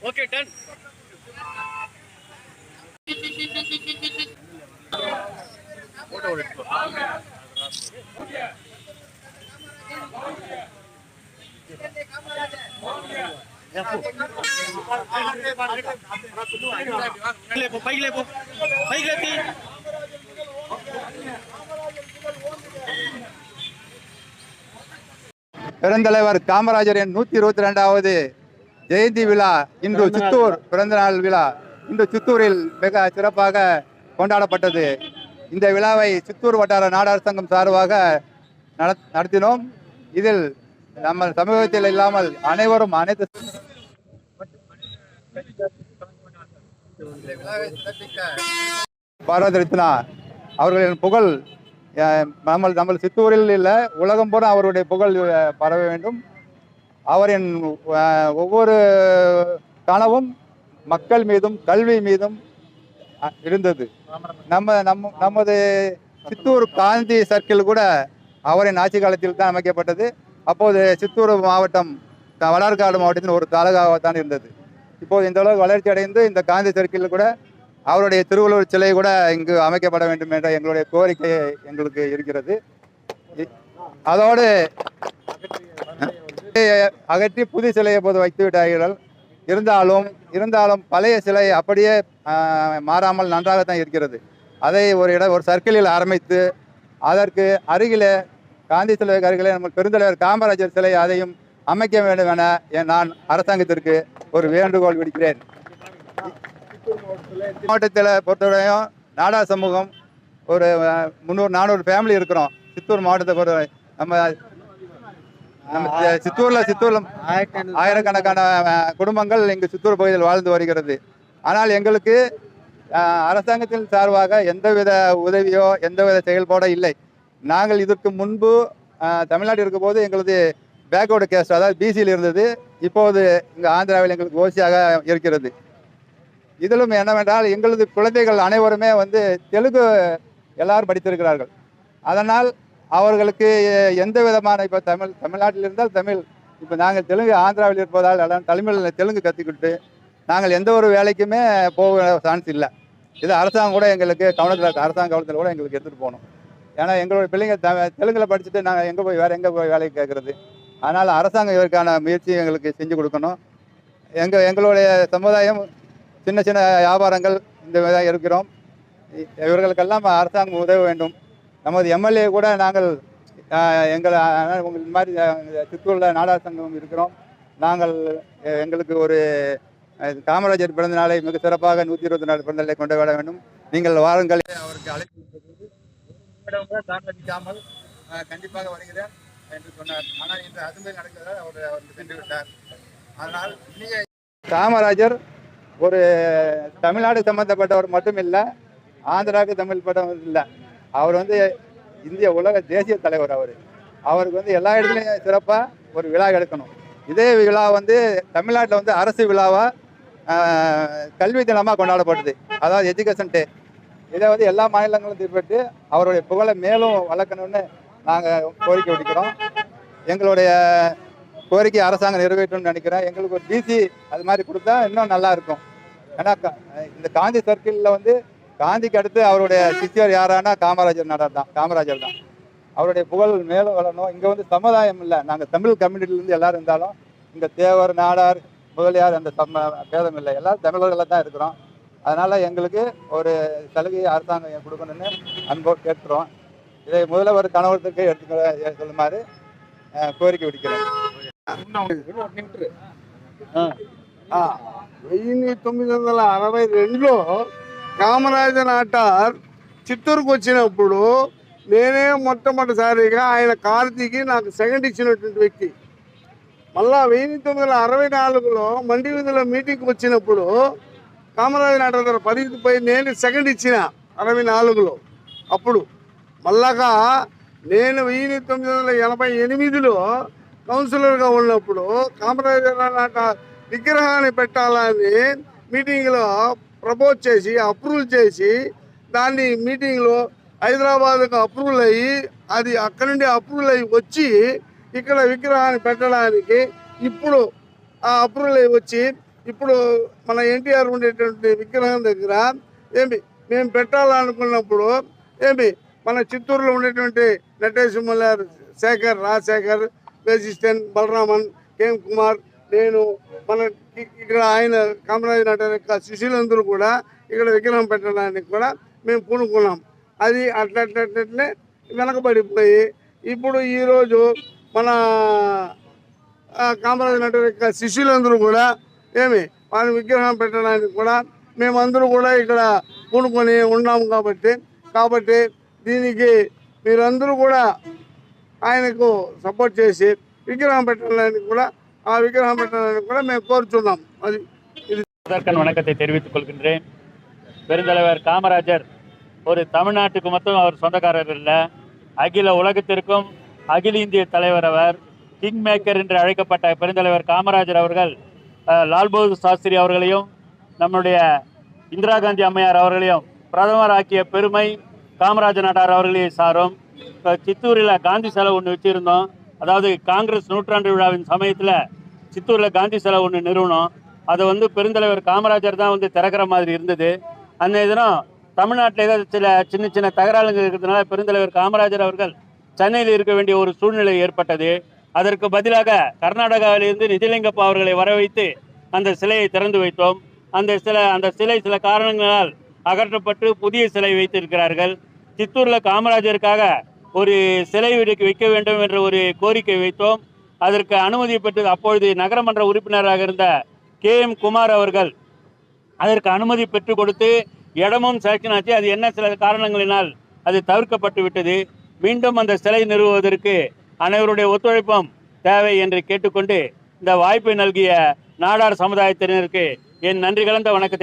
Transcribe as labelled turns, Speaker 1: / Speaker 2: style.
Speaker 1: Okay, done.
Speaker 2: பெருந்தலைவர் காமராஜரின் 122வது ஜெயந்தி விழா இன்று சித்தூர் பிறந்தநாள் விழா இன்று சித்தூரில் மிக சிறப்பாக கொண்டாடப்பட்டது. இந்த விழாவை சித்தூர் வட்டார நாடார் சங்கம் சார்பாக நடத்தினோம். இதில் நம்ம சமூகத்தில் இல்லாமல் அனைவரும் அனைத்து பாரத ரத்னா அவர்களின் புகழ் நம்ம சித்தூரில் இல்லை, உலகம் பூரா அவருடைய புகழ் பரவ வேண்டும். அவரின் ஒவ்வொரு கனவும் மக்கள் மீதும் கல்வி மீதும் இருந்தது. நமது சித்தூர் காந்தி சர்க்கிள் கூட அவரின் ஆட்சி காலத்தில் தான் அமைக்கப்பட்டது. அப்போது சித்தூர் மாவட்டம் வடார்காடு மாவட்டத்தின் ஒரு தாலுகாவாகத்தான் இருந்தது. இப்போது இந்த அளவுக்கு வளர்ச்சி அடைந்து இந்த காந்தி சர்க்கிள் கூட அவருடைய திருவள்ளுவர் சிலை கூட இங்கு அமைக்கப்பட வேண்டும் என்ற எங்களுடைய கோரிக்கை எங்களுக்கு இருக்கிறது. அதோடு அகற்றி புது சிலையை போது வைத்து விட்டார்கள். இருந்தாலும் பழைய சிலை அப்படியே மாறாமல் நன்றாகத்தான் இருக்கிறது. அதை ஒரு சர்க்கிளில் ஆரம்பித்து அதற்கு அருகிலே காந்தி சிலைக்கு அருகிலே நம்ம பெருந்தலைவர் காமராஜர் சிலை அதையும் அமைக்க வேண்டும் என நான் அரசாங்கத்திற்கு ஒரு வேண்டுகோள் விடுக்கிறேன். மாவட்டத்தில் பொறுத்தவரையும் நாடார் சமூகம் ஒரு 300-400 ஃபேமிலி இருக்கிறோம். சித்தூர் மாவட்டத்தை பொறுத்தவரை நம்ம சித்தூர்ல ஆயிரக்கணக்கான குடும்பங்கள் இங்கு சித்தூர் பகுதியில் வாழ்ந்து வருகிறது. ஆனால் எங்களுக்கு அரசாங்கத்தின் சார்பாக எந்தவித உதவியோ எந்தவித செயல்பாடோ இல்லை. நாங்கள் இதற்கு முன்பு தமிழ்நாட்டில் இருக்கும் போது எங்களது பேக்வர்டு கேஸ்ட், அதாவது பிசியில் இருந்தது. இப்போது இங்கே ஆந்திராவில் எங்களுக்கு ஓசியாக இருக்கிறது. இதிலும் என்னவென்றால் எங்களது குழந்தைகள் அனைவருமே தெலுங்கு எல்லாரும் படித்திருக்கிறார்கள். அதனால் அவர்களுக்கு எந்த விதமான இப்போ தமிழ்நாட்டில் இருந்தால் தமிழ், இப்போ நாங்கள் தெலுங்கு ஆந்திராவில் இருப்பதால் எல்லாம் தெலுங்கு கற்றுக்கிட்டு நாங்கள் எந்த ஒரு வேலைக்குமே போக சான்ஸ் இல்லை. இது அரசாங்கம் கூட எங்களுக்கு அரசாங்க கவனத்தில் கூட எங்களுக்கு எடுத்துகிட்டு போகணும். ஏன்னா எங்களுடைய பிள்ளைங்க தெலுங்கில் படிச்சுட்டு நாங்கள் எங்கே போய் வேலைக்கு கேட்குறது? அதனால் அரசாங்கம் இதற்கான முயற்சியை எங்களுக்கு செஞ்சு கொடுக்கணும். எங்களுடைய சமுதாயம் சின்ன சின்ன வியாபாரங்கள் இந்த விதம் இருக்கிறோம். இவர்களுக்கெல்லாம் அரசாங்கம் உதவ வேண்டும். நமது எம்எல்ஏ கூட நாங்கள் இந்த மாதிரி சித்தூரில் நாடார் சங்கம் இருக்கிறோம். நாங்கள் எங்களுக்கு ஒரு காமராஜர் பிறந்த நாளை மிக சிறப்பாக 124 பிறந்த நாளை கொண்டாட வேண்டும். நீங்கள் வாருங்கள். அவருக்கு அழைப்பு தாமதிக்காமல் கண்டிப்பாக வருகிறேன் என்று சொன்னார். ஆனால் இன்று அசம்பிளி நடக்கிறதால் அவர் சென்று விட்டார். அதனால் காமராஜர் ஒரு தமிழ்நாடு சம்பந்தப்பட்டவர் மட்டும் இல்லை, ஆந்திராவுக்கு தமிழ்பட்டவர் இல்லை. அவர் இந்திய உலக தேசிய தலைவர். அவருக்கு எல்லா இடத்துலையும் சிறப்பாக ஒரு விழா எடுக்கணும். இதே விழா தமிழ்நாட்டில் அரசு விழாவாக கல்வி தினமாக கொண்டாடப்படுது, அதாவது எஜுகேஷன் டே. இதை எல்லா மாநிலங்களும் தீர்ப்பட்டு அவருடைய புகழை மேலும் வளர்க்கணும்னு நாங்கள் கோரிக்கை விடுக்கிறோம். எங்களுடைய கோரிக்கை அரசாங்கம் நிறைவேற்றணும்னு நினைக்கிறேன். எங்களுக்கு ஒரு டிசி அது மாதிரி கொடுத்தா இன்னும் நல்லா இருக்கும். ஏன்னா இந்த காந்தி சர்க்கிளில் காந்திக்கு அடுத்து அவருடைய சிஷியர் யாரானா காமராஜர் தான். அவருடைய புகழ் மேலும் வளரணும். இங்கே சமுதாயம் இல்லை, நாங்கள் தமிழ் கம்யூனிட்டிலேருந்து எல்லோரும் இருந்தாலும் இங்கே தேவர் நாடார் முதலியார் அந்த பேதம் இல்லை, எல்லோரும் தமிழர்களாக தான் இருக்கிறோம். அதனால் எங்களுக்கு ஒரு சலுகையை அரசாங்கம் கொடுக்கணும்னு அன்போடு கேட்குறோம். இதை முதல்வர் கணவரத்துக்கு எடுத்து சொல்லுமாறு கோரிக்கை விடுக்கிறேன்.
Speaker 3: 1962లో కామరాజర్ ఆటార్ చిత్తూరుకు వచ్చినప్పుడు నేనే మొట్టమొదటిసారిగా ఆయన కారు దిగి నాకు సెకండ్ ఇచ్చినటువంటి వ్యక్తి. మళ్ళా 1964లో మండి వీధిలో మీటింగ్కి వచ్చినప్పుడు కామరాజర్ ఆటార్ గారు పరిధిపై నేను సెకండ్ ఇచ్చిన 64లో. అప్పుడు మళ్ళాగా నేను 1988లో కౌన్సిలర్గా ఉన్నప్పుడు కామరాజర్ ఆటార్ విగ్రహాన్ని పెట్టాలని మీటింగ్లో ప్రపోజ్ చేసి అప్రూవల్ చేసి దాన్ని మీటింగ్లో హైదరాబాద్కు అప్రూవల్ అయ్యి అది అక్కడి నుండి అప్రూవల్ అయ్యి వచ్చి ఇక్కడ విగ్రహాన్ని పెట్టడానికి ఇప్పుడు ఆ అప్రూవల్ అయ్యి వచ్చి ఇప్పుడు మన ఎన్టీఆర్ ఉండేటువంటి విగ్రహం దగ్గర మేము పెట్టాలనుకున్నప్పుడు మన చిత్తూరులో ఉండేటువంటి నటేష్ మల్లార్, శేఖర్, రాజశేఖర్, వేసిస్టన్, బలరామన్, కేఎం కుమార్, నేను మన ఇక్కడ ఆయన కామరాజ్ నాటార్ యొక్క శిష్యులందరూ కూడా ఇక్కడ విగ్రహం పెట్టడానికి కూడా మేము పూనుకున్నాం. అది అట్లనే వెనకబడిపోయి ఇప్పుడు ఈరోజు మన కామరాజ్ నాటార్ యొక్క శిష్యులందరూ కూడా వారి విగ్రహం పెట్టడానికి కూడా మేమందరూ కూడా ఇక్కడ పూనుకొని ఉన్నాము. కాబట్టి దీనికి మీరందరూ కూడా ఆయనకు సపోర్ట్ చేసి విగ్రహం పెట్టడానికి కూడా మేము కోరుతున్నాం. அது
Speaker 1: முதற்கண் வணக்கத்தை தெரிவித்துக் கொள்கின்றேன். பெருந்தலைவர் காமராஜர் ஒரு தமிழ்நாட்டுக்கு மட்டும் அவர் சொந்தக்காரர் இல்லை, அகில உலகத்திற்கும் அகில இந்திய தலைவர். அவர் கிங் மேக்கர் என்று அழைக்கப்பட்ட பெருந்தலைவர் காமராஜர் அவர்கள் லால் பகதூர் சாஸ்திரி அவர்களையும் நம்முடைய இந்திரா காந்தி அம்மையார் அவர்களையும் பிரதமர் ஆக்கிய பெருமை காமராஜர் நாட்டார் அவர்களே சாரும். இப்போ சித்தூரில் காந்தி சிலை ஒன்று வச்சுருந்தோம். அதாவது காங்கிரஸ் நூற்றாண்டு விழாவின் சமயத்தில் சித்தூரில் காந்தி சிலை ஒன்று நிறுவனம். அதை பெருந்தலைவர் காமராஜர் தான் திறக்கிற மாதிரி இருந்தது. அன்றைய தினம் தமிழ்நாட்டில் ஏதாவது சின்ன சின்ன தகராறுகள் இருக்கிறதுனால பெருந்தலைவர் காமராஜர் அவர்கள் சென்னையில் இருக்க வேண்டிய ஒரு சூழ்நிலை ஏற்பட்டது. அதற்கு பதிலாக கர்நாடகாவிலிருந்து நிஜலிங்கப்பா அவர்களை வர வைத்து அந்த சிலையை திறந்து வைத்தோம். அந்த சிலை சில காரணங்களால் அகற்றப்பட்டு புதிய சிலை வைத்திருக்கிறார்கள். சித்தூரில் காமராஜருக்காக ஒரு சிலை வைக்க வேண்டும் என்ற ஒரு கோரிக்கை வைத்தோம். அதற்கு அனுமதி பெற்று அப்பொழுது நகரமன்ற உறுப்பினராக இருந்த கேஎம் குமார் அவர்கள் அதற்கு அனுமதி பெற்று கொடுத்து இடமும் செலக்ஷன் ஆச்சு. அது என்ன சில காரணங்களினால் அது தவிர்க்கப்பட்டு விட்டது. மீண்டும் அந்த சிலை நிறுவுவதற்கு அனைவருடைய ஒத்துழைப்பும் தேவை என்று கேட்டுக்கொண்டு இந்த வாய்ப்பை நல்கிய நாடார் சமுதாயத்தினருக்கு என் நன்றி கலந்த வணக்கத்தை